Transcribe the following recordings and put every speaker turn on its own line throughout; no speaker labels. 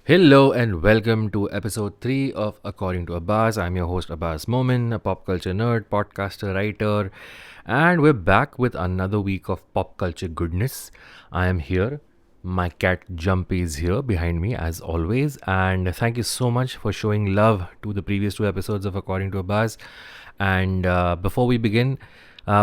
Hello and welcome to episode 3 of According to Abbas. I'm your host Abbas Momin, a pop culture nerd, podcaster, writer, and we're back with another week of pop culture goodness. I am here. My cat Jumpy is here behind me as always, and thank you so much for showing love to the previous 2 episodes of According to Abbas. And before we begin,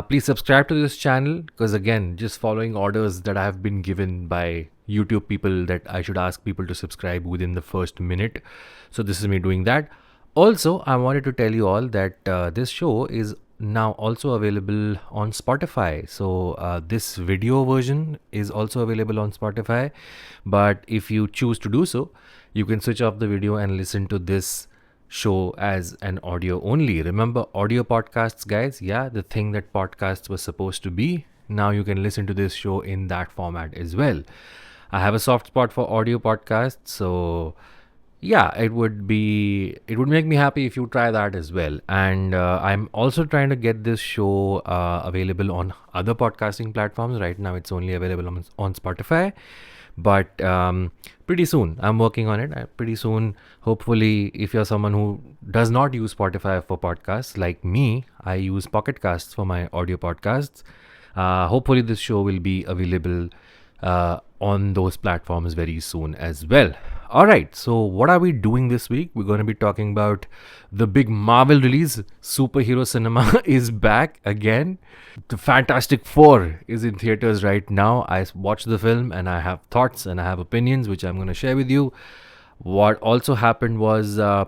please subscribe to this channel because, again, just following orders that I have been given by YouTube people that I should ask people to subscribe within the first minute. So, this is me doing that. Also, I wanted to tell you all that this show is now also available on Spotify. So, this video version is also available on Spotify. But if you choose to do so, you can switch off the video and listen to this show as an audio only. Remember audio podcasts, guys? Yeah, the thing that podcasts were supposed to be. Now you can listen to this show in that format as well. I have a soft spot for audio podcasts, so yeah, it would make me happy if you try that as well. And I'm also trying to get this show available on other podcasting platforms. Right now it's only available on Spotify, but pretty soon I'm working on it. Pretty soon, hopefully, if you're someone who does not use Spotify for podcasts like me, I use Pocket Casts for my audio podcasts. Hopefully this show will be available on those platforms very soon as well. All right, so what are we doing this week? We're going to be talking about the big Marvel release. Superhero cinema is back again. The Fantastic Four is in theaters right now. I watched the film and I have thoughts and I have opinions which I'm going to share with you. What also happened was the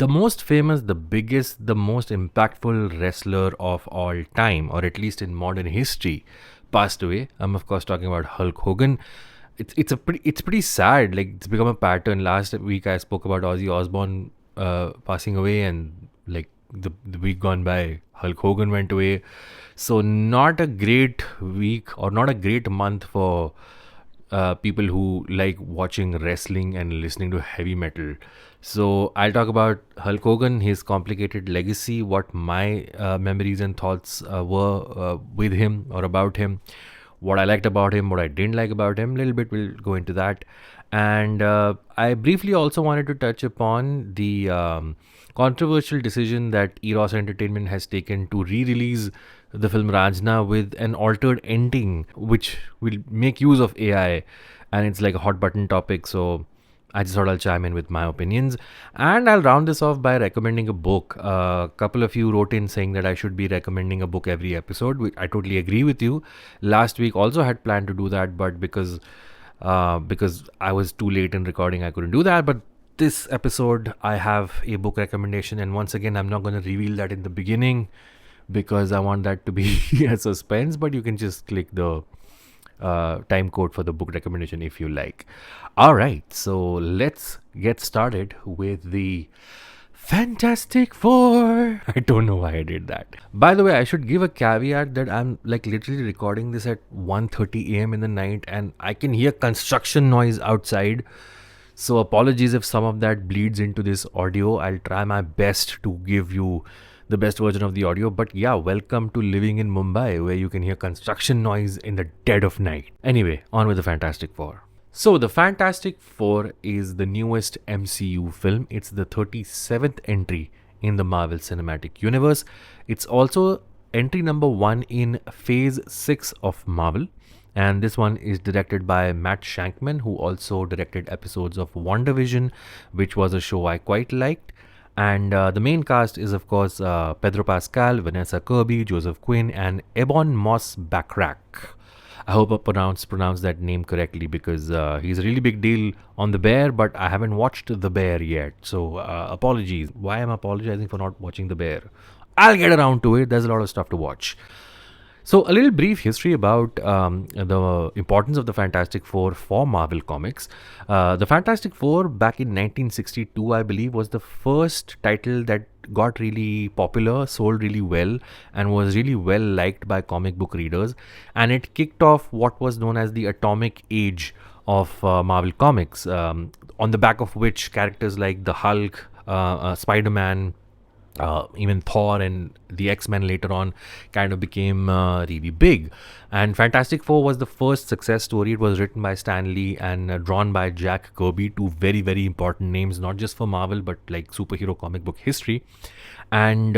most famous, the biggest, the most impactful wrestler of all time, or at least in modern history, passed away. I'm of course talking about Hulk Hogan. It's pretty sad. Like, it's become a pattern. Last week I spoke about Ozzy Osbourne passing away, and like the week gone by, Hulk Hogan went away. So not a great week or not a great month for people who like watching wrestling and listening to heavy metal. So I'll talk about Hulk Hogan, his complicated legacy, what my memories and thoughts were with him or about him, what I liked about him, what I didn't like about him. A little bit we'll go into that. And I briefly also wanted to touch upon the controversial decision that Eros Entertainment has taken to re-release the film Ranjhana with an altered ending, which will make use of AI, and it's like a hot button topic. So I just thought I'll chime in with my opinions, and I'll round this off by recommending a book. A couple of you wrote in saying that I should be recommending a book every episode. I totally agree with you. Last week also had planned to do that, but because I was too late in recording, I couldn't do that. But this episode, I have a book recommendation, and once again, I'm not going to reveal that in the beginning because I want that to be a suspense. But you can just click the time code for the book recommendation if you like. All right, so let's get started with the Fantastic Four. I don't know why I did that. By the way, I should give a caveat that I'm like literally recording this at 1:30 a.m. in the night, and I can hear construction noise outside. So apologies if some of that bleeds into this audio. I'll try my best to give you the best version of the audio. But yeah, welcome to living in Mumbai, where you can hear construction noise in the dead of night. Anyway, on with the Fantastic Four. So the Fantastic Four is the newest MCU film. It's the 37th entry in the Marvel Cinematic Universe. It's also entry number 1 in Phase 6 of Marvel. And this one is directed by Matt Shankman, who also directed episodes of WandaVision, which was a show I quite liked. And the main cast is, of course, Pedro Pascal, Vanessa Kirby, Joseph Quinn, and Ebon Moss-Backrack. I hope I pronounced that name correctly because he's a really big deal on The Bear, but I haven't watched The Bear yet. So apologies. Why am I apologizing for not watching The Bear? I'll get around to it. There's a lot of stuff to watch. So, a little brief history about the importance of the Fantastic Four for Marvel Comics. The Fantastic Four back in 1962, I believe, was the first title that got really popular, sold really well, and was really well liked by comic book readers. And it kicked off what was known as the Atomic Age of Marvel Comics, on the back of which characters like the Hulk, Spider-Man, Even Thor and the X-Men later on kind of became really big. And Fantastic Four was the first success story. It was written by Stan Lee and drawn by Jack Kirby, two very, very important names, not just for Marvel, but like superhero comic book history. And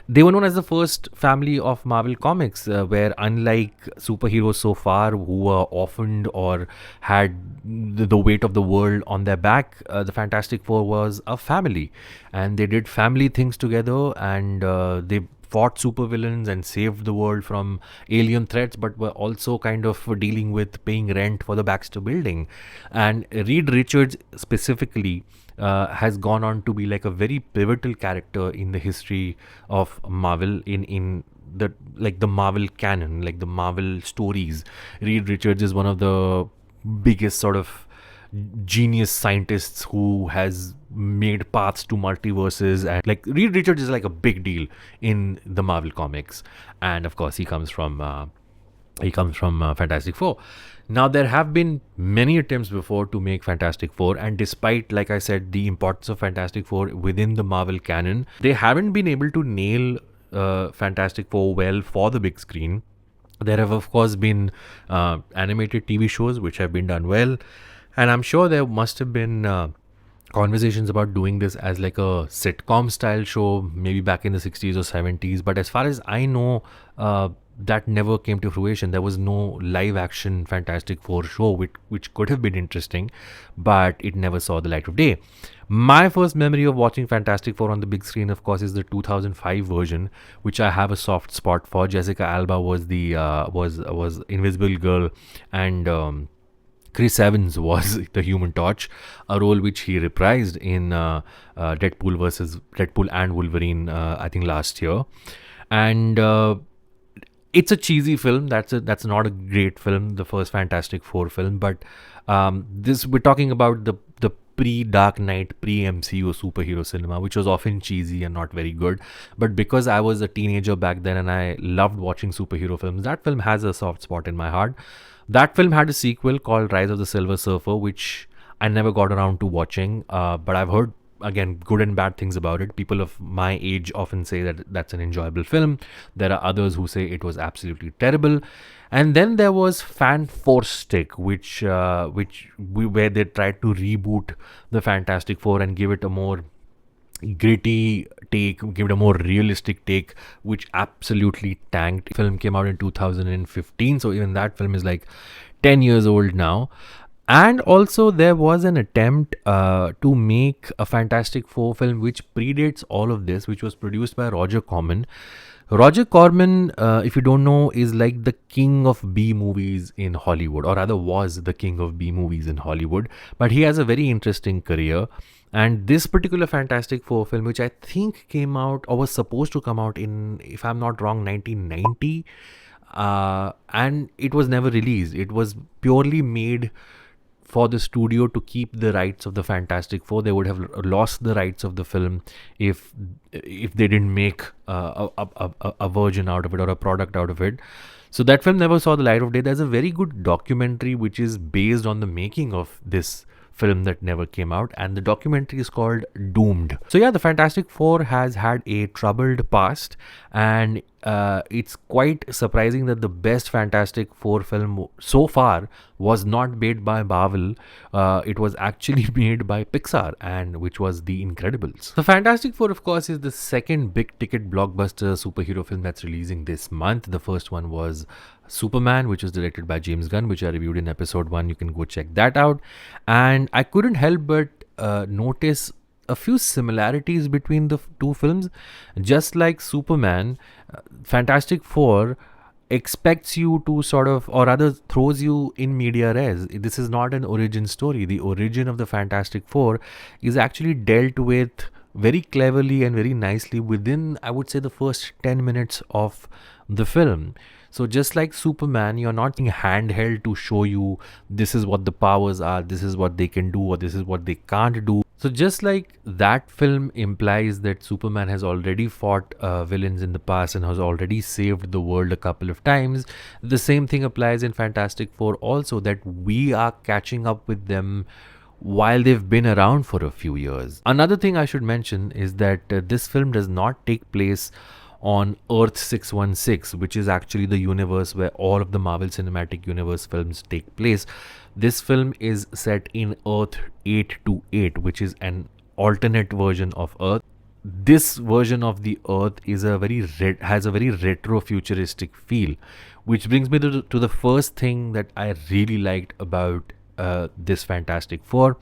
they were known as the first family of Marvel Comics, where unlike superheroes so far who were orphaned or had the weight of the world on their back, the Fantastic Four was a family, and they did family things together, and they fought supervillains and saved the world from alien threats, but were also kind of dealing with paying rent for the Baxter building. And Reed Richards specifically has gone on to be like a very pivotal character in the history of Marvel, in the Marvel canon, like the Marvel stories. Reed Richards is one of the biggest sort of genius scientists who has made paths to multiverses, and like Reed Richards is like a big deal in the Marvel comics. And of course, he comes from Fantastic Four. Now, there have been many attempts before to make Fantastic Four, and despite, like I said, the importance of Fantastic Four within the Marvel canon, they haven't been able to nail Fantastic Four well for the big screen. There have, of course, been animated TV shows which have been done well, and I'm sure there must have been conversations about doing this as like a sitcom style show, maybe back in the 60s or 70s. But as far as I know, that never came to fruition. There was no live action Fantastic Four show, which could have been interesting, but it never saw the light of day. My first memory of watching Fantastic Four on the big screen, of course, is the 2005 version, which I have a soft spot for. Jessica Alba was the was Invisible Girl, and Chris Evans was the Human Torch, a role which he reprised in Deadpool and Wolverine, I think last year. And it's a cheesy film. That's not a great film, the first Fantastic Four film. But this we're talking about the pre Dark Knight, pre MCU superhero cinema, which was often cheesy and not very good. But because I was a teenager back then and I loved watching superhero films, that film has a soft spot in my heart. That film had a sequel called Rise of the Silver Surfer, which I never got around to watching, but I've heard, again, good and bad things about it. People of my age often say that that's an enjoyable film. There are others who say it was absolutely terrible. And then there was Fan Four Stick, where they tried to reboot the Fantastic Four and give it a more gritty take, give it a more realistic take, which absolutely tanked. The film came out in 2015, so even that film is like 10 years old now. And also, there was an attempt to make a Fantastic Four film which predates all of this, which was produced by Roger Corman. Roger Corman, if you don't know, is like the king of B movies in Hollywood, or rather was the king of B movies in Hollywood. But he has a very interesting career. And this particular Fantastic Four film, which I think came out or was supposed to come out in, if I'm not wrong, 1990, and it was never released. It was purely made for the studio to keep the rights of the Fantastic Four. They would have lost the rights of the film if they didn't make a version out of it or a product out of it. So that film never saw the light of day. There's a very good documentary which is based on the making of this film that never came out, and the documentary is called Doomed. So yeah, the Fantastic Four has had a troubled past, and it's quite surprising that the best Fantastic Four film so far was not made by Marvel. It was actually made by Pixar, and which was The Incredibles. The Fantastic Four, of course, is the second big ticket blockbuster superhero film that's releasing this month. The first one was Superman, which is directed by James Gunn, which I reviewed in episode 1. You can go check that out. And I couldn't help but notice a few similarities between the two films. Just like Superman, Fantastic Four expects you to sort of, or rather throws you in media res. This is not an origin story. The origin of the Fantastic Four is actually dealt with very cleverly and very nicely within, I would say, the first 10 minutes of the film. So just like Superman, you're not being handheld to show you this is what the powers are, this is what they can do, or this is what they can't do. So just like that film implies that Superman has already fought villains in the past and has already saved the world a couple of times, the same thing applies in Fantastic Four also, that we are catching up with them while they've been around for a few years. Another thing I should mention is that this film does not take place on Earth 616, which is actually the universe where all of the Marvel Cinematic Universe films take place. This film is set in Earth 828, which is an alternate version of Earth. This version of the Earth is has a very retro futuristic feel, which brings me to the first thing that I really liked about this Fantastic Four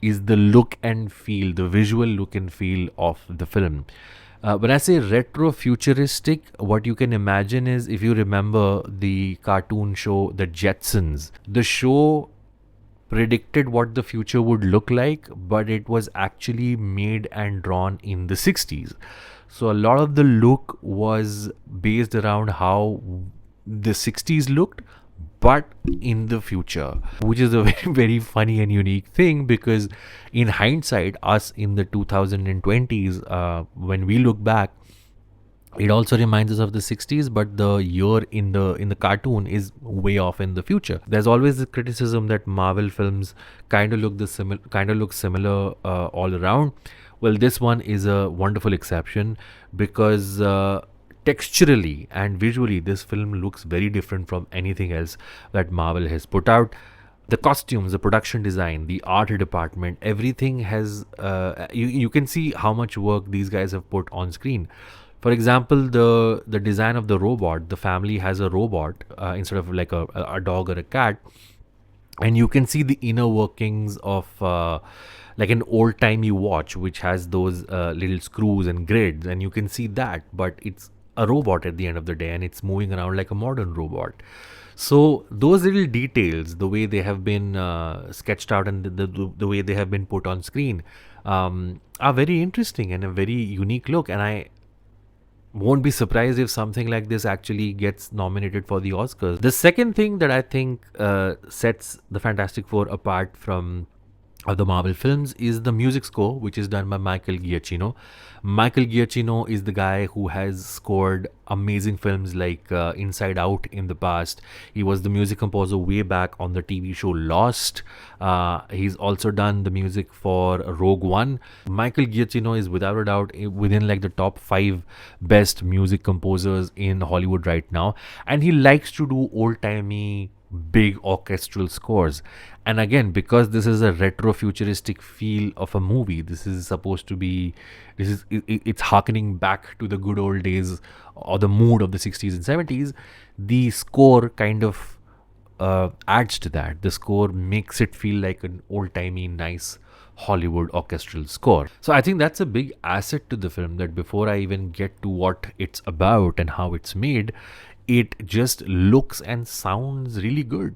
is the look and feel, the visual look and feel of the film. When I say retro futuristic, what you can imagine is, if you remember the cartoon show The Jetsons, the show predicted what the future would look like, but it was actually made and drawn in the 60s. So a lot of the look was based around how the 60s looked, but in the future, which is a very, very funny and unique thing, because in hindsight, us in the 2020s, when we look back, it also reminds us of the 60s, but the year in the cartoon is way off in the future. There's always the criticism that Marvel films kind of look similar all around. Well, this one is a wonderful exception, because texturally and visually, this film looks very different from anything else that Marvel has put out. The costumes, the production design, the art department, everything has you can see how much work these guys have put on screen. For example, the design of the robot, the family has a robot instead of like a dog or a cat, and you can see the inner workings of like an old timey watch, which has those little screws and grids, and you can see that, but it's a robot at the end of the day, and it's moving around like a modern robot. So those little details, the way they have been sketched out, and the way they have been put on screen, are very interesting and a very unique look. And I won't be surprised if something like this actually gets nominated for the Oscars. The second thing that I think sets the Fantastic Four apart from of the Marvel films is the music score, which is done by Michael Giacchino. Michael Giacchino is the guy who has scored amazing films like Inside Out in the past. He was the music composer way back on the TV show Lost. He's also done the music for Rogue One. Michael Giacchino is without a doubt within like the top 5 best music composers in Hollywood right now. And he likes to do old-timey big orchestral scores. And again, because this is a retro futuristic feel of a movie, this is supposed to be, it's harkening back to the good old days or the mood of the 60s and 70s. The score kind of adds to that. The score makes it feel like an old-timey nice Hollywood orchestral score. So I think that's a big asset to the film, that before I even get to what it's about and how it's made, it just looks and sounds really good.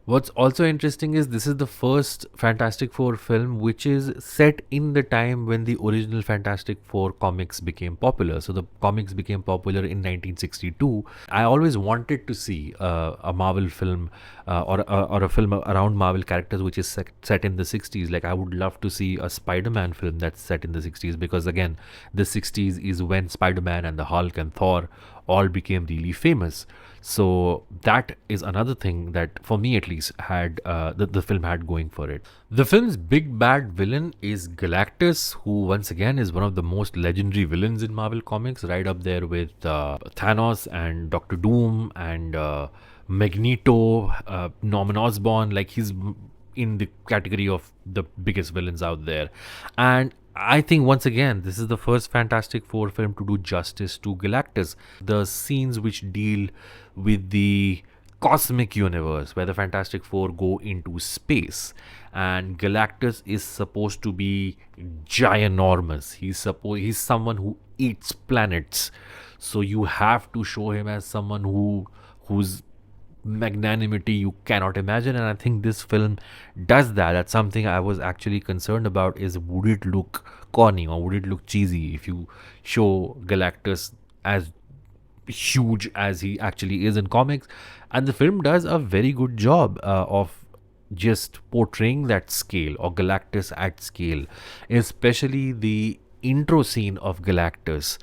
What's also interesting is this is the first Fantastic Four film which is set in the time when the original Fantastic Four comics became popular. So the comics became popular in 1962. I always wanted to see a Marvel film or a film around Marvel characters which is set in the 60s. Like, I would love to see a Spider-Man film that's set in the 60s, because again, the 60s is when Spider-Man and the Hulk and Thor all became really famous. So that is another thing that, for me at least, had the film had going for it. The film's big bad villain is Galactus, who once again is one of the most legendary villains in Marvel Comics, right up there with Thanos and Doctor Doom and Magneto, Norman Osborn. Like, he's in the category of the biggest villains out there. And I think once again, this is the first Fantastic Four film to do justice to Galactus. The scenes which deal with the cosmic universe, where the Fantastic Four go into space, and Galactus is supposed to be ginormous. He's someone who eats planets, so you have to show him as someone whose magnanimity you cannot imagine. And I think this film does that. That's something I was actually concerned about, is would it look corny or would it look cheesy if you show Galactus as huge as he actually is in comics. And the film does a very good job of just portraying that scale, or Galactus at scale, especially the intro scene of Galactus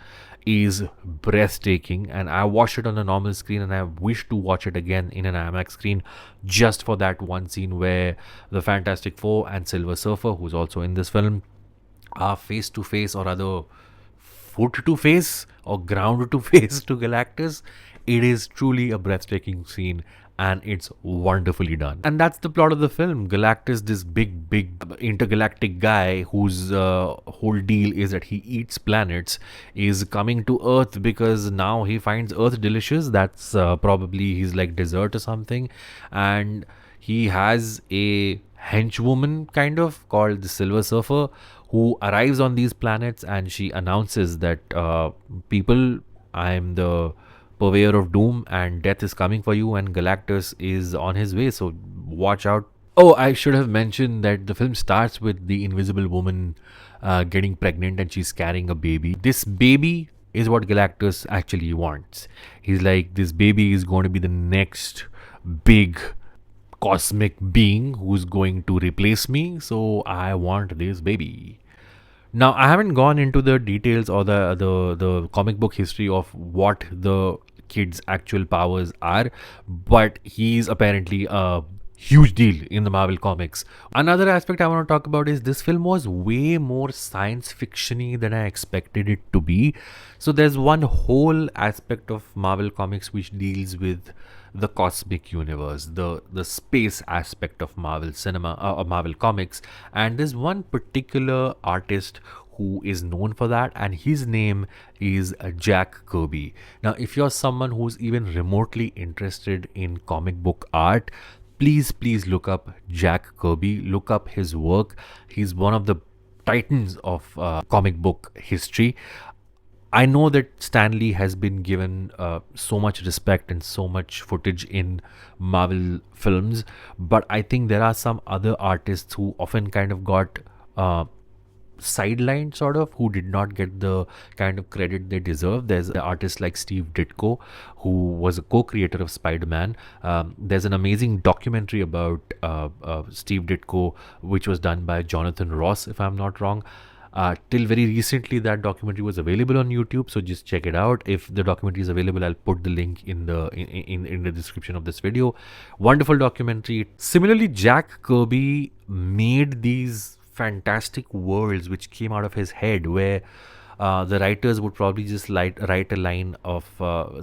is breathtaking, and I watched it on a normal screen and I wish to watch it again in an IMAX screen just for that one scene where the Fantastic Four and Silver Surfer, who's also in this film, are face to face, or rather foot to face or ground to face to Galactus. It is truly a breathtaking scene and it's wonderfully done. And that's the plot of the film. Galactus, this big intergalactic guy whose whole deal is that he eats planets, is coming to Earth because now he finds Earth delicious. That's probably his like dessert or something. And he has a henchwoman kind of called the Silver Surfer who arrives on these planets, and she announces that people, I'm the purveyor of doom and death is coming for you, and Galactus is on his way, so watch out. Oh, I should have mentioned that the film starts with the Invisible Woman getting pregnant and she's carrying a baby. This baby is what Galactus actually wants. He's like, this baby is going to be the next big cosmic being who's going to replace me, so I want this baby. Now, I haven't gone into the details or the comic book history of what the kid's actual powers are, but he's apparently a huge deal in the Marvel comics. Another aspect I want to talk about is this film was way more science fiction-y than I expected it to be. So there's one whole aspect of Marvel comics which deals with the cosmic universe, the space aspect of Marvel cinema, Marvel comics, and there's one particular artist who is known for that, and his name is Jack Kirby. Now, if you're someone who's even remotely interested in comic book art, please look up Jack Kirby, look up his work. He's one of the titans of comic book history. I know that Stan Lee has been given so much respect and so much footage in Marvel films, but I think there are some other artists who often kind of got sidelined, sort of, who did not get the kind of credit they deserve. There's an artist like Steve Ditko, who was a co-creator of Spider-Man. There's an amazing documentary about Steve Ditko, which was done by Jonathan Ross, if I'm not wrong. Till very recently, that documentary was available on YouTube, so just check it out. If the documentary is available, I'll put the link in the description of this video. Wonderful documentary. Similarly, Jack Kirby made these fantastic worlds which came out of his head, where the writers would probably just write a line of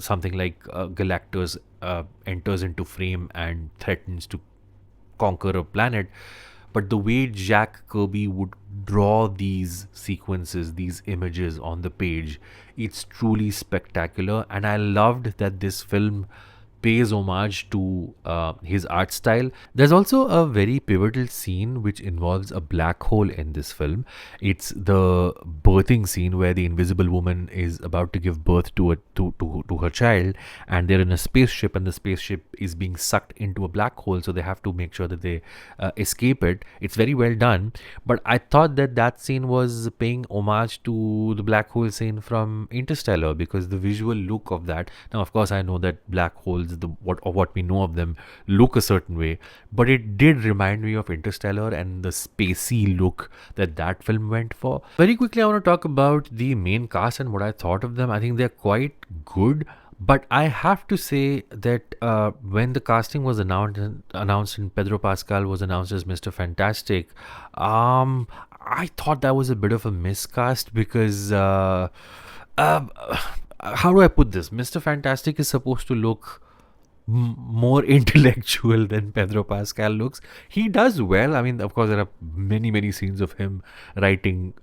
something like Galactus enters into frame and threatens to conquer a planet. But the way Jack Kirby would draw these sequences, these images on the page, it's truly spectacular. And I loved that this film pays homage to his art style. There's also a very pivotal scene which involves a black hole in this film. It's the birthing scene where the Invisible Woman is about to give birth to her child, and they're in a spaceship, and the spaceship is being sucked into a black hole, so they have to make sure that they escape it. It's very well done, but I thought that scene was paying homage to the black hole scene from Interstellar, because the visual look of that. Now, of course, I know that black holes, what we know of them, look a certain way, but it did remind me of Interstellar and the spacey look that film went for. Very quickly, I want to talk about the main cast and what I thought of them. I think they're quite good, but I have to say that when the casting was announced and Pedro Pascal was announced as Mr. Fantastic, I thought that was a bit of a miscast, because how do I put this? Mr. Fantastic is supposed to look more intellectual than Pedro Pascal looks. He does well. I mean, of course, there are many scenes of him writing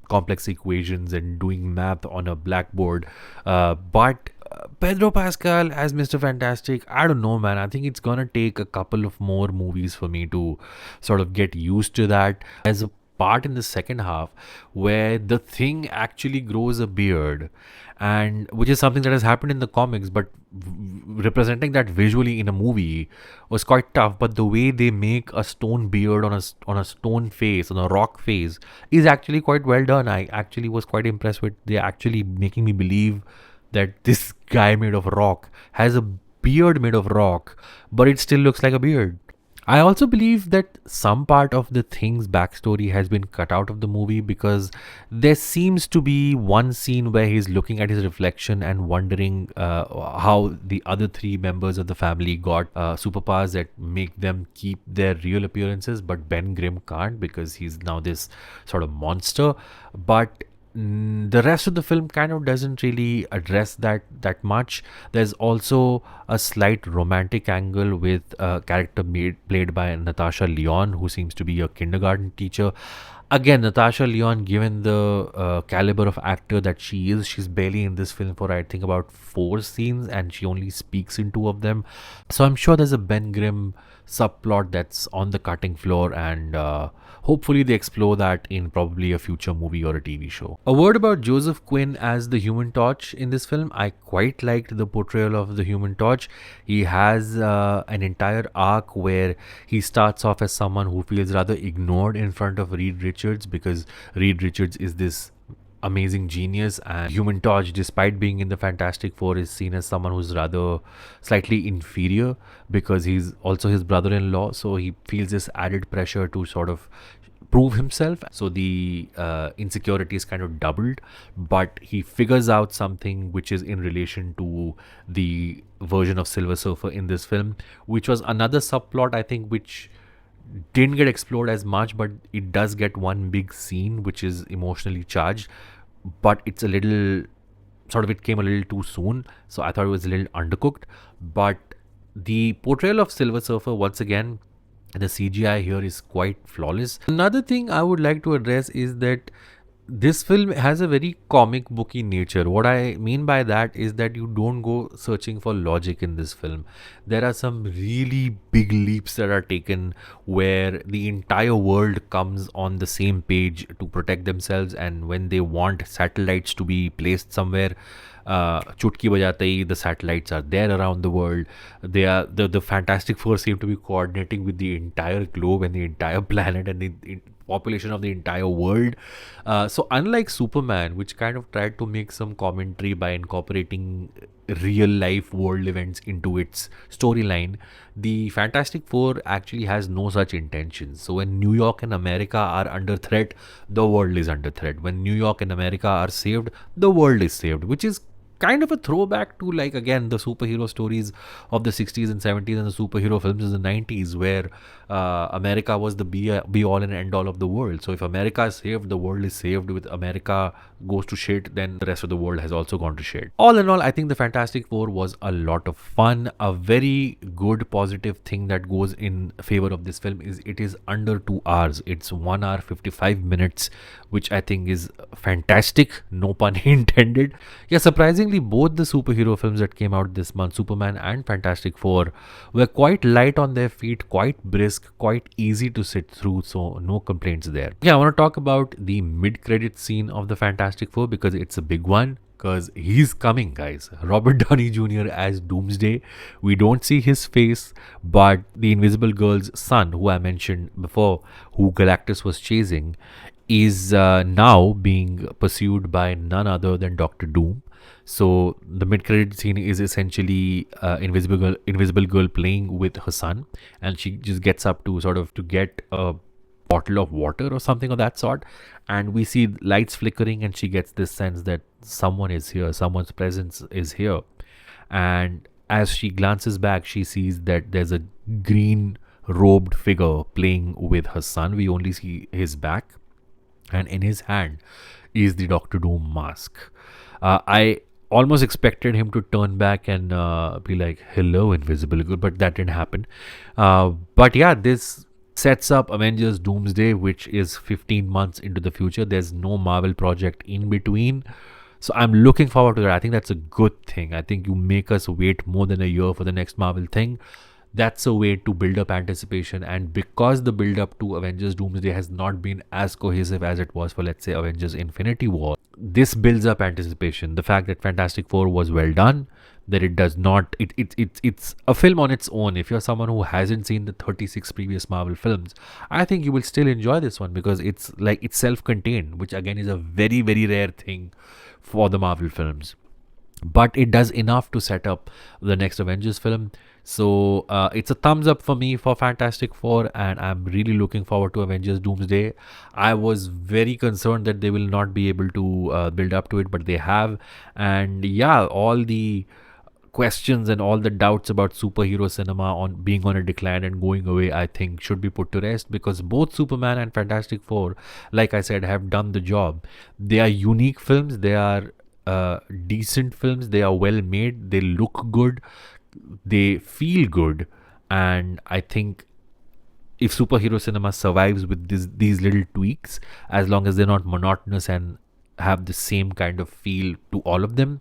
complex equations and doing math on a blackboard. But Pedro Pascal as Mr. Fantastic, I don't know, man. I think it's gonna take a couple of more movies for me to sort of get used to that. There's a part in the second half where the Thing actually grows a beard, and which is something that has happened in the comics, but representing that visually in a movie was quite tough. But the way they make a stone beard on a stone face, on a rock face, is actually quite well done. I actually was quite impressed with they actually making me believe that this guy made of rock has a beard made of rock, but it still looks like a beard. I also believe that some part of the Thing's backstory has been cut out of the movie because there seems to be one scene where he's looking at his reflection and wondering how the other three members of the family got superpowers that make them keep their real appearances, but Ben Grimm can't because he's now this sort of monster. But the rest of the film kind of doesn't really address that much. There's also a slight romantic angle with a character played by Natasha Lyonne, who seems to be a kindergarten teacher. Again, Natasha Lyonne, given the caliber of actor that she is, she's barely in this film for I think about 4 scenes, and she only speaks in 2 of them. So I'm sure there's a Ben Grimm subplot that's on the cutting floor, and hopefully they explore that in probably a future movie or a TV show. A word about Joseph Quinn as the Human Torch in this film. I quite liked the portrayal of the Human Torch. He has an entire arc where he starts off as someone who feels rather ignored in front of Reed Richards because Reed Richards is this amazing genius, and Human Torch, despite being in the Fantastic Four, is seen as someone who's rather slightly inferior because he's also his brother-in-law, so he feels this added pressure to sort of prove himself. So the insecurity is kind of doubled, but he figures out something which is in relation to the version of Silver Surfer in this film, which was another subplot I think which didn't get explored as much, but it does get one big scene which is emotionally charged, but it's a little sort of, it came a little too soon, so I thought it was a little undercooked. But the portrayal of Silver Surfer, once again, the CGI here is quite flawless. Another thing I would like to address is that this film has a very comic booky nature. What I mean by that is that you don't go searching for logic in this film. There are some really big leaps that are taken where the entire world comes on the same page to protect themselves, and when they want satellites to be placed somewhere, chutki bajate hi, the satellites are there around the world. They are the Fantastic Four seem to be coordinating with the entire globe and the entire planet and the population of the entire world. So unlike Superman, which kind of tried to make some commentary by incorporating real life world events into its storyline, the Fantastic Four actually has no such intentions. So when New York and America are under threat, the world is under threat. When New York and America are saved, the world is saved, which is kind of a throwback to, like, again, the superhero stories of the 60s and 70s and the superhero films in the 90s, where America was the be all and end all of the world. So if America is saved, the world is saved. With America goes to shit, then the rest of the world has also gone to shit. All in all, I think the Fantastic Four was a lot of fun. A very good positive thing that goes in favor of this film is it is under 2 hours. It's 1 hour 55 minutes, which I think is fantastic, no pun intended. Yeah, surprisingly, both the superhero films that came out this month, Superman and Fantastic Four, were quite light on their feet, quite brisk, quite easy to sit through, so no complaints there. Yeah, I want to talk about the mid-credit scene of the Fantastic Four because it's a big one. Because he's coming, guys. Robert Downey Jr. as Doomsday. We don't see his face, but the Invisible Girl's son, who I mentioned before, who Galactus was chasing, is now being pursued by none other than Doctor Doom. So the mid-credit scene is essentially Invisible Girl playing with her son, and she just gets up to sort of to get a bottle of water or something of that sort, and we see lights flickering, and she gets this sense that someone is here, someone's presence is here. And as she glances back, she sees that there's a green robed figure playing with her son. We only see his back, and in his hand is the Doctor Doom mask. I almost expected him to turn back and be like, hello, Invisible Girl, but that didn't happen. But yeah, this sets up Avengers Doomsday, which is 15 months into the future. There's no Marvel project in between. So I'm looking forward to that. I think that's a good thing. I think you make us wait more than a year for the next Marvel thing. That's a way to build up anticipation. And because the build up to Avengers Doomsday has not been as cohesive as it was for, let's say, Avengers Infinity War, this builds up anticipation. The fact that Fantastic Four was well done, that it does not, it's a film on its own. If you're someone who hasn't seen the 36 previous Marvel films, I think you will still enjoy this one because it's self-contained, which again is a very, very rare thing for the Marvel films. But it does enough to set up the next Avengers film. So it's a thumbs up for me for Fantastic Four, and I'm really looking forward to Avengers Doomsday. I was very concerned that they will not be able to build up to it, but they have. And yeah, all the questions and all the doubts about superhero cinema on being on a decline and going away, I think should be put to rest, because both Superman and Fantastic Four, like I said, have done the job. They are unique films. They are decent films. They are well made. They look good. They feel good. And I think if superhero cinema survives with these little tweaks, as long as they're not monotonous and have the same kind of feel to all of them,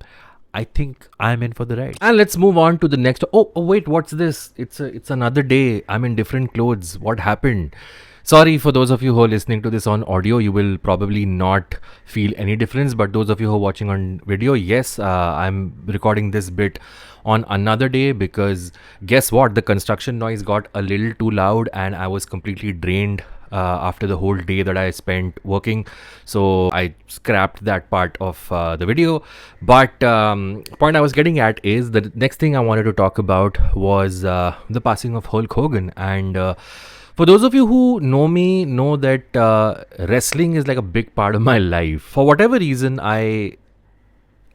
I think I'm in for the ride. And let's move on to the next. Oh wait, what's this? It's another day. I'm in different clothes. What happened? Sorry for those of you who are listening to this on audio. You will probably not feel any difference. But those of you who are watching on video, yes, I'm recording this bit on another day because guess what? The construction noise got a little too loud and I was completely drained after the whole day that I spent working. So I scrapped that part of the video. But point I was getting at is the next thing I wanted to talk about was the passing of Hulk Hogan. And for those of you who know me, know that wrestling is like a big part of my life. For whatever reason,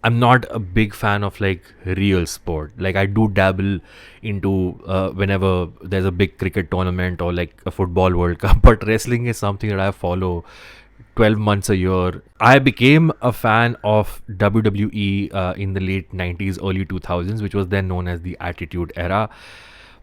I'm not a big fan of like real sport. Like I do dabble into whenever there's a big cricket tournament or like a football World Cup, but wrestling is something that I follow 12 months a year. I became a fan of WWE in the late 90s, early 2000s, which was then known as the Attitude Era.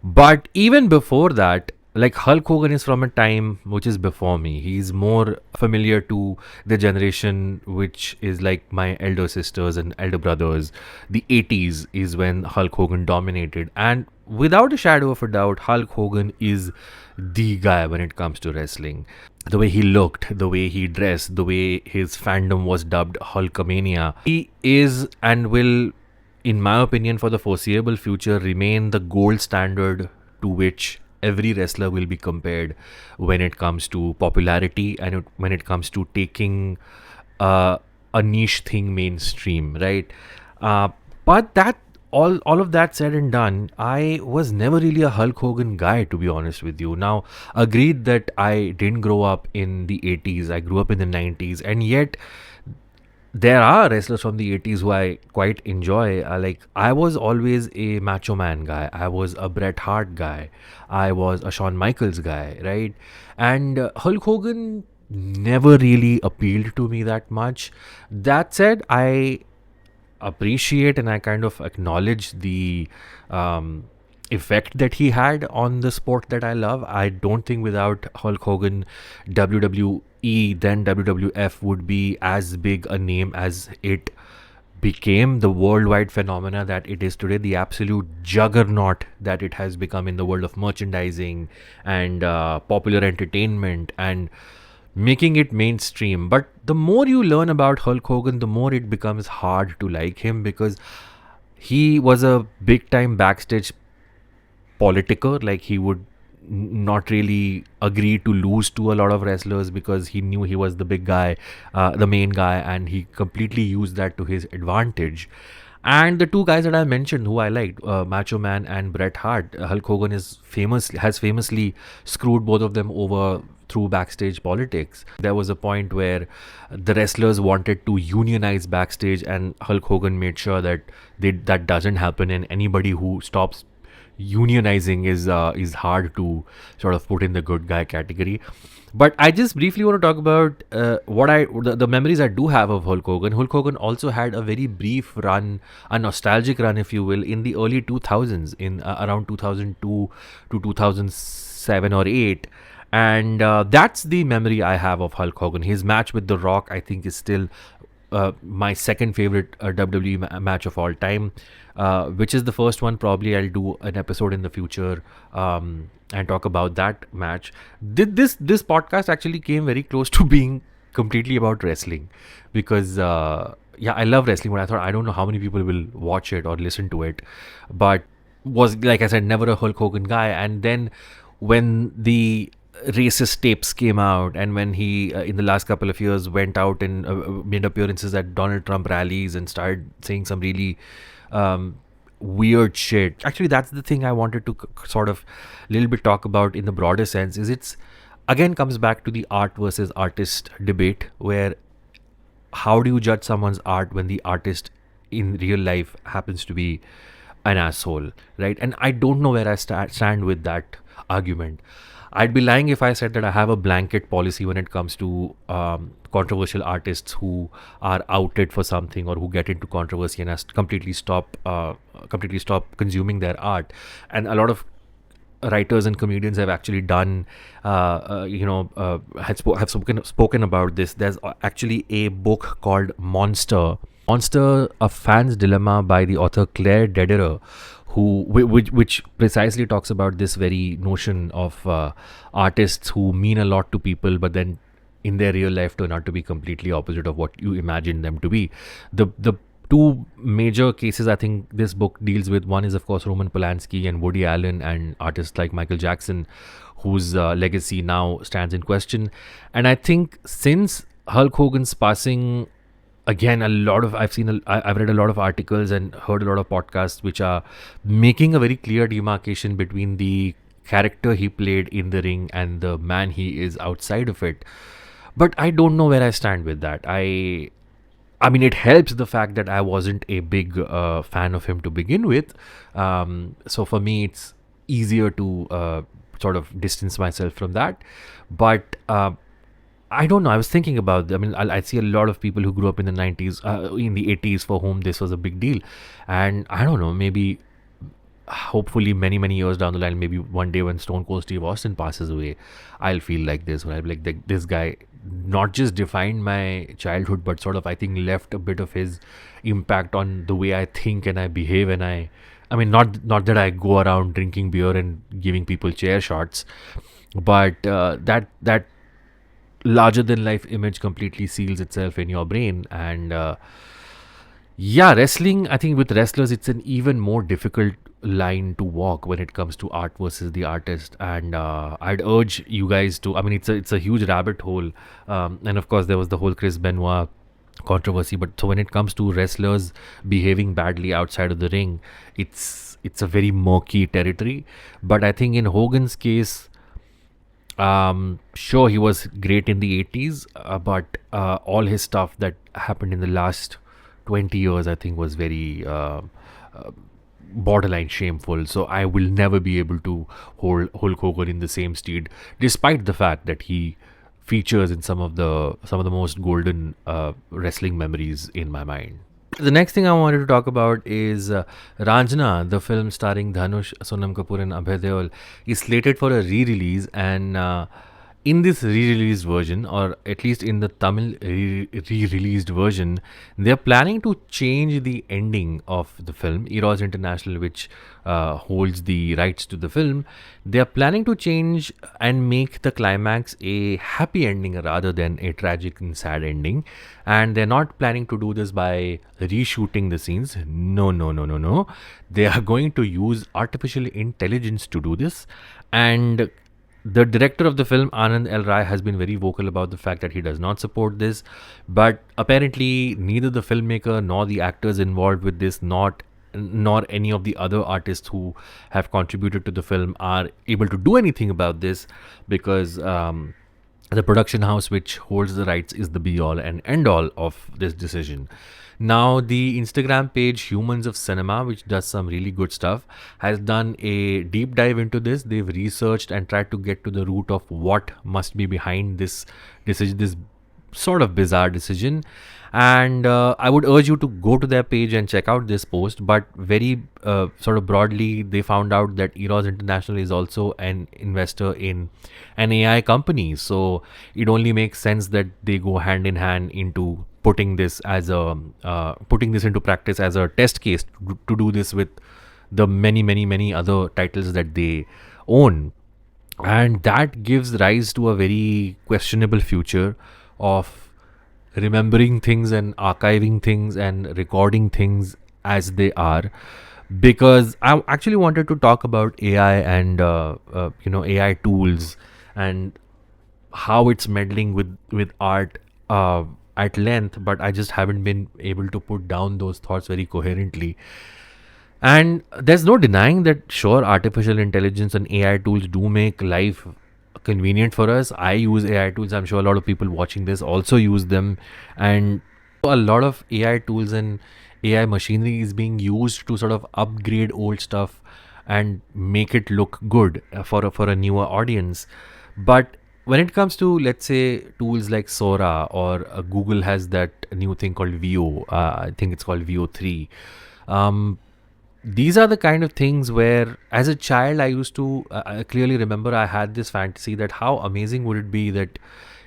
But even before that, like Hulk Hogan is from a time which is before me. He's more familiar to the generation which is like my elder sisters and elder brothers. The 80s is when Hulk Hogan dominated. And without a shadow of a doubt, Hulk Hogan is the guy when it comes to wrestling. The way he looked, the way he dressed, the way his fandom was dubbed Hulkamania. He is and will, in my opinion, for the foreseeable future, remain the gold standard to which every wrestler will be compared when it comes to popularity and when it comes to taking a niche thing mainstream, right? But that all of that said and done, I was never really a Hulk Hogan guy, to be honest with you. Now, agreed that I didn't grow up in the 80s, I grew up in the 90s, and yet there are wrestlers from the 80s who I quite enjoy. Like, I was always a Macho Man guy. I was a Bret Hart guy. I was a Shawn Michaels guy, right? And Hulk Hogan never really appealed to me that much. That said, I appreciate and I kind of acknowledge the effect that he had on the sport that I love. I don't think without Hulk Hogan, WWE, then WWF would be as big a name as it became, the worldwide phenomena that it is today, the absolute juggernaut that it has become in the world of merchandising and popular entertainment and making it mainstream. But the more you learn about Hulk Hogan, the more it becomes hard to like him, because he was a big time backstage politiker. Like, he would not really agree to lose to a lot of wrestlers because he knew he was the big guy, the main guy, and he completely used that to his advantage. And the two guys that I mentioned who I liked, Macho Man and Bret Hart, Hulk Hogan has famously screwed both of them over through backstage politics. There was a point where the wrestlers wanted to unionize backstage, and Hulk Hogan made sure that that doesn't happen, and anybody who stops unionizing is hard to sort of put in the good guy category. But I just briefly want to talk about the memories I do have of Hulk Hogan. Hulk Hogan also had a very brief run, a nostalgic run, if you will, in the early 2000s, in around 2002 to 2007 or 8. And that's the memory I have of Hulk Hogan. His match with The Rock, I think, is still my second favorite WWE match of all time, which is the first one. Probably I'll do an episode in the future and talk about that match. This podcast actually came very close to being completely about wrestling, because yeah, I love wrestling, but I don't know how many people will watch it or listen to it. But was, like I said, never a Hulk Hogan guy. And then when the racist tapes came out, and when he in the last couple of years went out and made appearances at Donald Trump rallies and started saying some really weird shit. Actually, that's the thing I wanted to sort of little bit talk about in the broader sense. Is it's again comes back to the art versus artist debate, where how do you judge someone's art when the artist in real life happens to be an asshole, right? And I don't know where I stand with that argument. I'd be lying if I said that I have a blanket policy when it comes to controversial artists who are outed for something or who get into controversy and has to completely stop consuming their art. And a lot of writers and comedians have actually done, have spoken about this. There's actually a book called Monster: A Fan's Dilemma by the author Claire Dederer, which precisely talks about this very notion of artists who mean a lot to people, but then in their real life turn out to be completely opposite of what you imagine them to be. The two major cases I think this book deals with. One is, of course, Roman Polanski and Woody Allen and artists like Michael Jackson, whose legacy now stands in question. And I think since Hulk Hogan's passing, again, I've read a lot of articles and heard a lot of podcasts which are making a very clear demarcation between the character he played in the ring and the man he is outside of it. But I don't know where I stand with that. I mean, it helps the fact that I wasn't a big fan of him to begin with. So for me, it's easier to sort of distance myself from that. But I don't know. I was thinking about. I mean, I see a lot of people who grew up in the 90s, in the 80s, for whom this was a big deal, and I don't know. Maybe, hopefully, many years down the line, maybe one day when Stone Cold Steve Austin passes away, I'll feel like this. When I'll be like, this guy not just defined my childhood, but sort of I think left a bit of his impact on the way I think and I behave, and I mean, not that I go around drinking beer and giving people chair shots, but that larger than life image completely seals itself in your brain. And yeah, wrestling, I think with wrestlers it's an even more difficult line to walk when it comes to art versus the artist. And I'd urge you guys to, I mean, it's a huge rabbit hole. And of course there was the whole Chris Benoit controversy, but so when it comes to wrestlers behaving badly outside of the ring, it's a very murky territory. But I think in Hogan's case, sure, he was great in the 80s, but all his stuff that happened in the last 20 years, I think, was very borderline shameful. So I will never be able to hold Hulk Hogan in the same steed, despite the fact that he features in some of the most golden wrestling memories in my mind. The next thing I wanted to talk about is Ranjhana, the film starring Dhanush, Sonam Kapoor, and Abhay Deol, is slated for a re-release, and in this re-released version, or at least in the Tamil re-released version, they're planning to change the ending of the film. Eros International, which holds the rights to the film, they're planning to change and make the climax a happy ending rather than a tragic and sad ending. And they're not planning to do this by reshooting the scenes. No. They are going to use artificial intelligence to do this. And the director of the film, Anand L. Rai, has been very vocal about the fact that he does not support this. But apparently, neither the filmmaker nor the actors involved with this, nor any of the other artists who have contributed to the film are able to do anything about this, because the production house which holds the rights is the be all and end all of this decision. Now, the Instagram page Humans of Cinema, which does some really good stuff, has done a deep dive into this. They've researched and tried to get to the root of what must be behind this decision, this sort of bizarre decision. And I would urge you to go to their page and check out this post. But very sort of broadly, they found out that Eros International is also an investor in an AI company. So it only makes sense that they go hand in hand into putting this into practice as a test case to do this with the many other titles that they own. And that gives rise to a very questionable future of remembering things and archiving things and recording things as they are. Because I actually wanted to talk about AI and AI tools and how it's meddling with art at length, but I just haven't been able to put down those thoughts very coherently. And there's no denying that, sure, artificial intelligence and AI tools do make life convenient for us. I use AI tools. I'm sure a lot of people watching this also use them. And a lot of AI tools and AI machinery is being used to sort of upgrade old stuff and make it look good for a newer audience. But when it comes to, let's say, tools like Sora, or Google has that new thing called VO, I think it's called VO3. Um, these are the kind of things where, as a child, I used to I clearly remember I had this fantasy that how amazing would it be that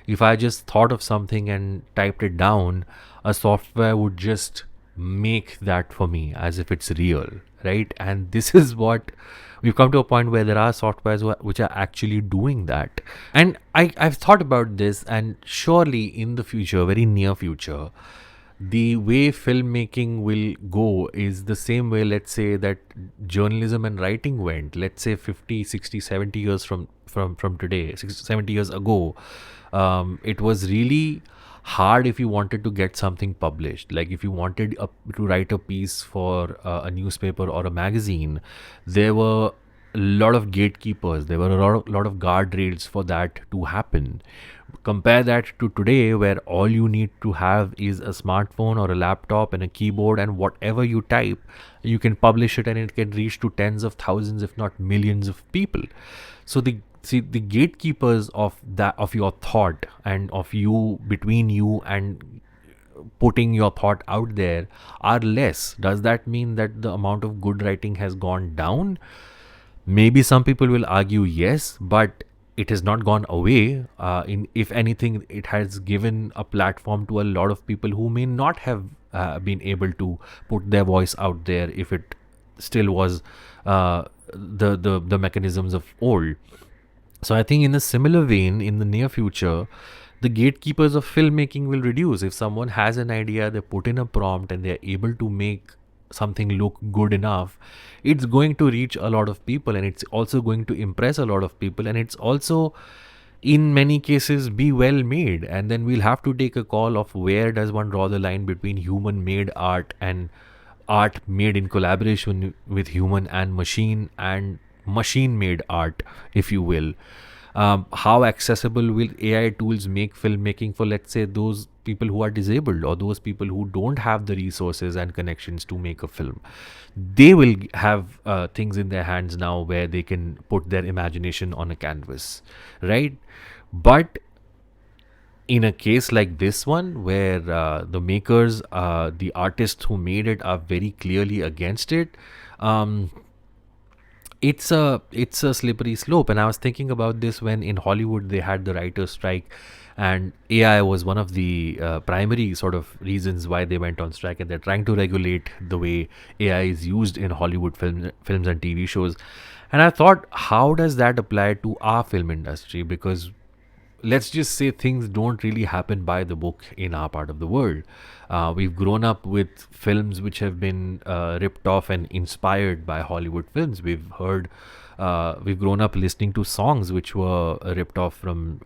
if I just thought of something and typed it down, a software would just make that for me as if it's real, right? And this is what we've come to a point where there are softwares which are actually doing that. And I've thought about this, and surely in the future, very near future, the way filmmaking will go is the same way, let's say, that journalism and writing went, let's say 50, 60, 70 years from today, 60, 70 years ago. It was really hard if you wanted to get something published. Like if you wanted to write a piece for a newspaper or a magazine, there were a lot of gatekeepers, there were a lot of guardrails for that to happen. Compare that to today, where all you need to have is a smartphone or a laptop and a keyboard, and whatever you type, you can publish it and it can reach to tens of thousands, if not millions of people. So the gatekeepers of that, of your thought and of you, between you and putting your thought out there, are less. Does that mean that the amount of good writing has gone down? Maybe some people will argue yes, but it has not gone away. If anything, it has given a platform to a lot of people who may not have been able to put their voice out there if it still was the mechanisms of old. So I think in a similar vein, in the near future, the gatekeepers of filmmaking will reduce. If someone has an idea, they put in a prompt and they're able to make something look good enough, it's going to reach a lot of people, and it's also going to impress a lot of people, and it's also in many cases be well made. And then we'll have to take a call of where does one draw the line between human made art and art made in collaboration with human and machine made art, if you will. How accessible will AI tools make filmmaking for, let's say, those people who are disabled, or those people who don't have the resources and connections to make a film? They will have things in their hands now where they can put their imagination on a canvas, right? But in a case like this one, where the makers, the artists who made it, are very clearly against it, um, it's a slippery slope. And I was thinking about this when in Hollywood they had the writers' strike, and AI was one of the primary sort of reasons why they went on strike, and they're trying to regulate the way AI is used in Hollywood films and TV shows. And I thought, how does that apply to our film industry? Because let's just say things don't really happen by the book in our part of the world. We've grown up with films which have been ripped off and inspired by Hollywood films. We've grown up listening to songs which were ripped off from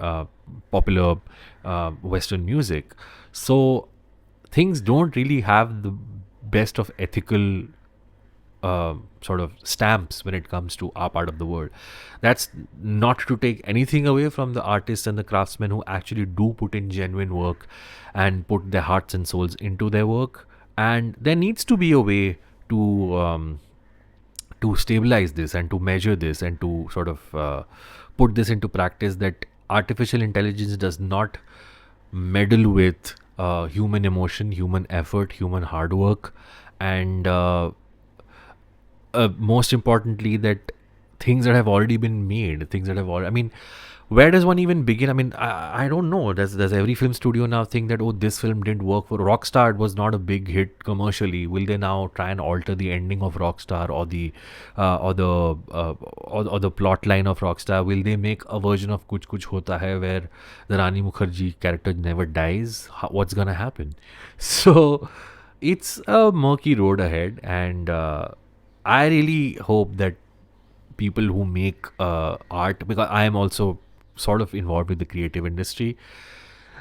popular Western music. So things don't really have the best of ethical sort of stamps when it comes to our part of the world. That's not to take anything away from the artists and the craftsmen who actually do put in genuine work and put their hearts and souls into their work. And there needs to be a way to stabilize this and to measure this and to sort of put this into practice, that artificial intelligence does not meddle with human emotion, human effort, human hard work, and most importantly, that things that have already been made, things that have already, I mean, where does one even begin? I mean, I don't know. Does every film studio now think that, oh, this film didn't work for Rockstar? It was not a big hit commercially. Will they now try and alter the ending of Rockstar, or the plot line of Rockstar? Will they make a version of Kuch Kuch Hota Hai where the Rani Mukherjee character never dies? What's gonna happen? So it's a murky road ahead, and I really hope that people who make art, because I am also sort of involved with the creative industry,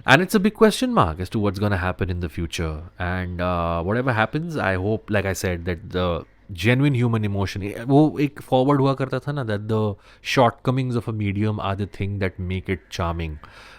and it's a big question mark as to what's going to happen in the future. And whatever happens, I hope, like I said, that the genuine human emotion. वो एक forward हुआ करता था ना, that the shortcomings of a medium are the thing that make it charming.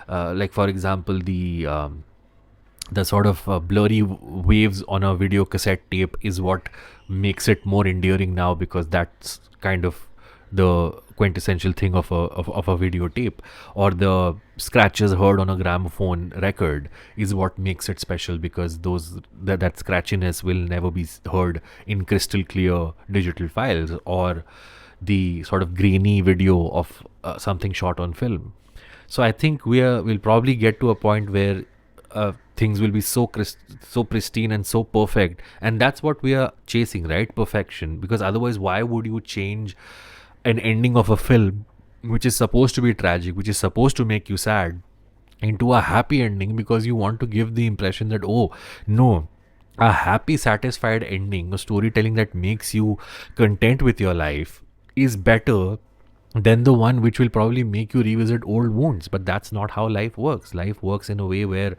Like for example, the sort of blurry waves on a video cassette tape is what makes it more endearing now, because that's kind of the quintessential thing of a videotape, or the scratches heard on a gramophone record is what makes it special, because that scratchiness will never be heard in crystal clear digital files, or the sort of grainy video of something shot on film. So I think we'll probably get to a point where things will be so pristine and so perfect, and that's what we are chasing, right? Perfection. Because otherwise, why would you change an ending of a film which is supposed to be tragic, which is supposed to make you sad, into a happy ending, because you want to give the impression that, oh no, a happy satisfied ending, a storytelling that makes you content with your life, is better than the one which will probably make you revisit old wounds. But that's not how life works. Life works in a way where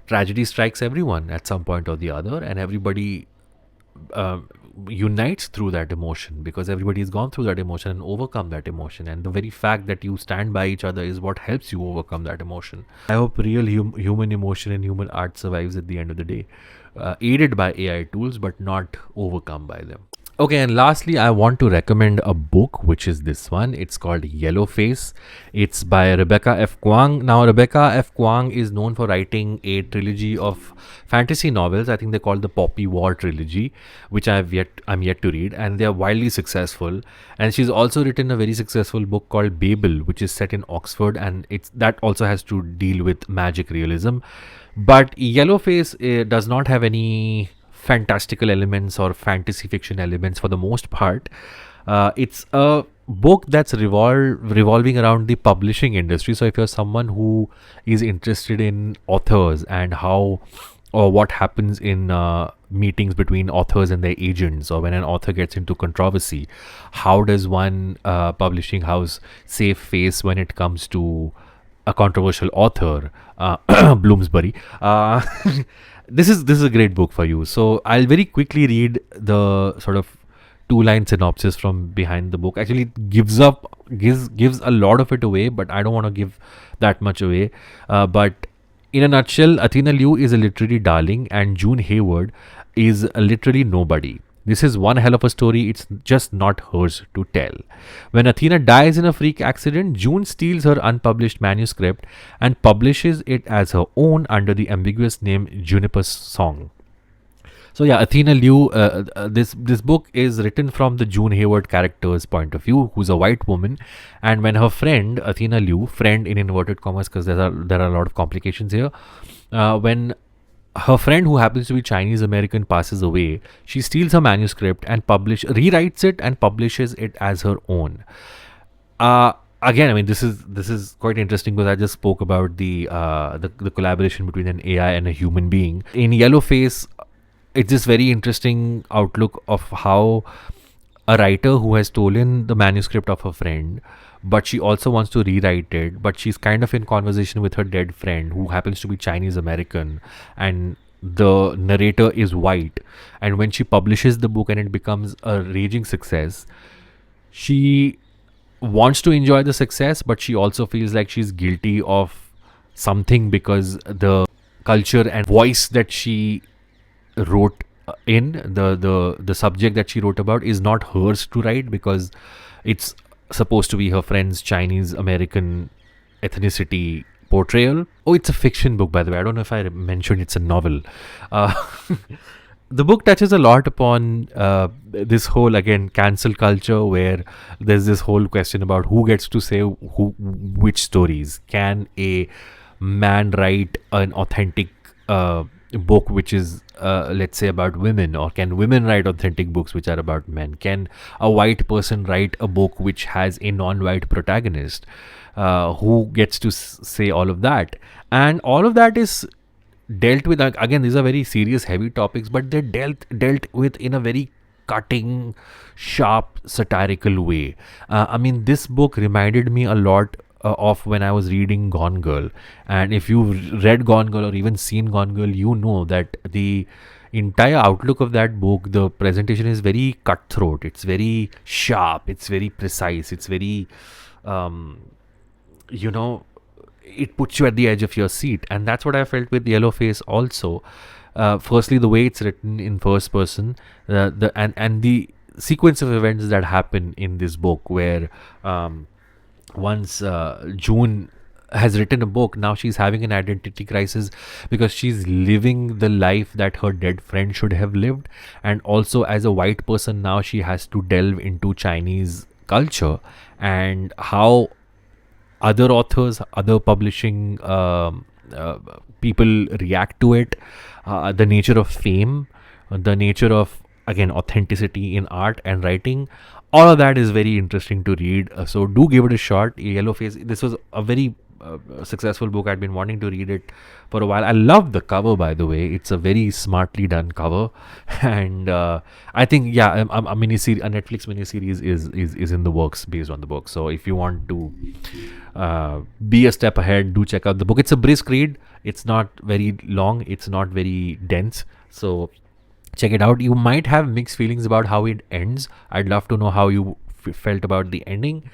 tragedy strikes everyone at some point or the other, and everybody uh, unites through that emotion, because everybody has gone through that emotion and overcome that emotion, and the very fact that you stand by each other is what helps you overcome that emotion. I hope real human emotion and human art survives at the end of the day, aided by AI tools but not overcome by them. Okay, and lastly, I want to recommend a book, which is this one. It's called Yellow Face. It's by Rebecca F. Kuang. Now, Rebecca F. Kuang is known for writing a trilogy of fantasy novels. I think they're called the Poppy War trilogy, which I'm yet to read, and they are wildly successful. And she's also written a very successful book called Babel, which is set in Oxford, and that also has to deal with magic realism. But Yellowface does not have any fantastical elements or fantasy fiction elements for the most part. It's a book that's revolving around the publishing industry. So if you're someone who is interested in authors and how or what happens in meetings between authors and their agents, or when an author gets into controversy, how does one publishing house save face when it comes to a controversial author, Bloomsbury. This is a great book for you. So I'll very quickly read the sort of two-line synopsis from behind the book. Actually, it gives a lot of it away, but I don't want to give that much away. But in a nutshell, Athena Liu is a literary darling, and June Hayward is a literary nobody. This is one hell of a story, it's just not hers to tell. When Athena dies in a freak accident, June steals her unpublished manuscript and publishes it as her own under the ambiguous name Juniper's Song. So yeah, Athena Liu. This book is written from the June Hayward character's point of view, who's a white woman, and when her friend Athena Liu, friend in inverted commas, because there are a lot of complications here, when her friend, who happens to be Chinese American, passes away, she steals her manuscript and rewrites it and publishes it as her own. Again, I mean, this is quite interesting, because I just spoke about the collaboration between an AI and a human being. In Yellowface, it's this very interesting outlook of how a writer who has stolen the manuscript of her friend, but she also wants to rewrite it, but she's kind of in conversation with her dead friend, who happens to be Chinese American, and the narrator is white. And when she publishes the book and it becomes a raging success, she wants to enjoy the success, but she also feels like she's guilty of something, because the culture and voice that she wrote in the subject that she wrote about is not hers to write, because it's supposed to be her friend's Chinese American ethnicity portrayal. Oh, it's a fiction book, by the way. I don't know if I mentioned it's a novel. uh, the book touches a lot upon this whole, again, cancel culture, where there's this whole question about who gets to say which stories. Can a man write an authentic book which is, let's say, about women, or can women write authentic books which are about men? Can a white person write a book which has a non-white protagonist? Who gets to say all of that? And all of that is dealt with. Again, these are very serious, heavy topics, but they're dealt with in a very cutting, sharp, satirical way. I mean, this book reminded me a lot of when I was reading Gone Girl. And if you've read Gone Girl or even seen Gone Girl, you know that the entire outlook of that book, the presentation is very cutthroat. It's very sharp. It's very precise. It's very, um, you know, it puts you at the edge of your seat, and that's what I felt with Yellowface also. Firstly, the way it's written in first person, and the sequence of events that happen in this book, where once June has written a book, now she's having an identity crisis because she's living the life that her dead friend should have lived, and also as a white person now she has to delve into Chinese culture and how other authors, other publishing people react to it, the nature of fame, the nature of, again, authenticity in art and writing. All of that is very interesting to read. So do give it a shot. Yellowface. This was a very successful book. I'd been wanting to read it for a while. I love the cover, by the way. It's a very smartly done cover, and I think, yeah, a miniseries, a Netflix miniseries is in the works based on the book. So if you want to be a step ahead, do check out the book. It's a brisk read. It's not very long. It's not very dense. So check it out. You might have mixed feelings about how it ends. I'd love to know how you felt about the ending.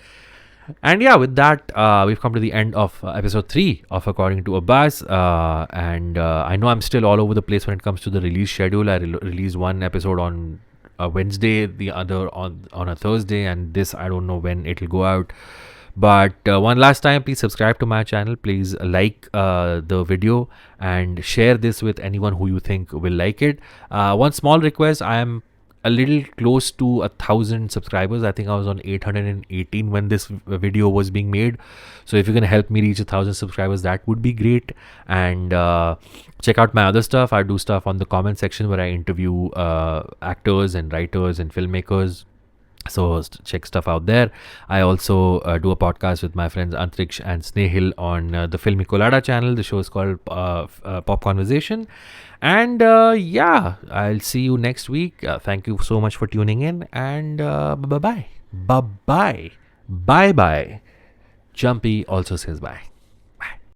And yeah, with that, we've come to the end of episode 3 of According to Abbas. And I know I'm still all over the place when it comes to the release schedule. I released one episode on a Wednesday, the other on a Thursday, and this, I don't know when it'll go out. But one last time, please subscribe to my channel. Please like the video and share this with anyone who you think will like it. One small request: I am a little close to 1,000 subscribers. I think I was on 818 when this video was being made. So if you can help me reach 1,000 subscribers, that would be great. And check out my other stuff. I do stuff on the comment section where I interview actors and writers and filmmakers. So check stuff out there. I also do a podcast with my friends Antriksh and Snehil on the Filmy Colada channel. The show is called Pop Conversation. And yeah, I'll see you next week. Thank you so much for tuning in. And bye-bye. Bye-bye. Bye-bye. Jumpy also says bye.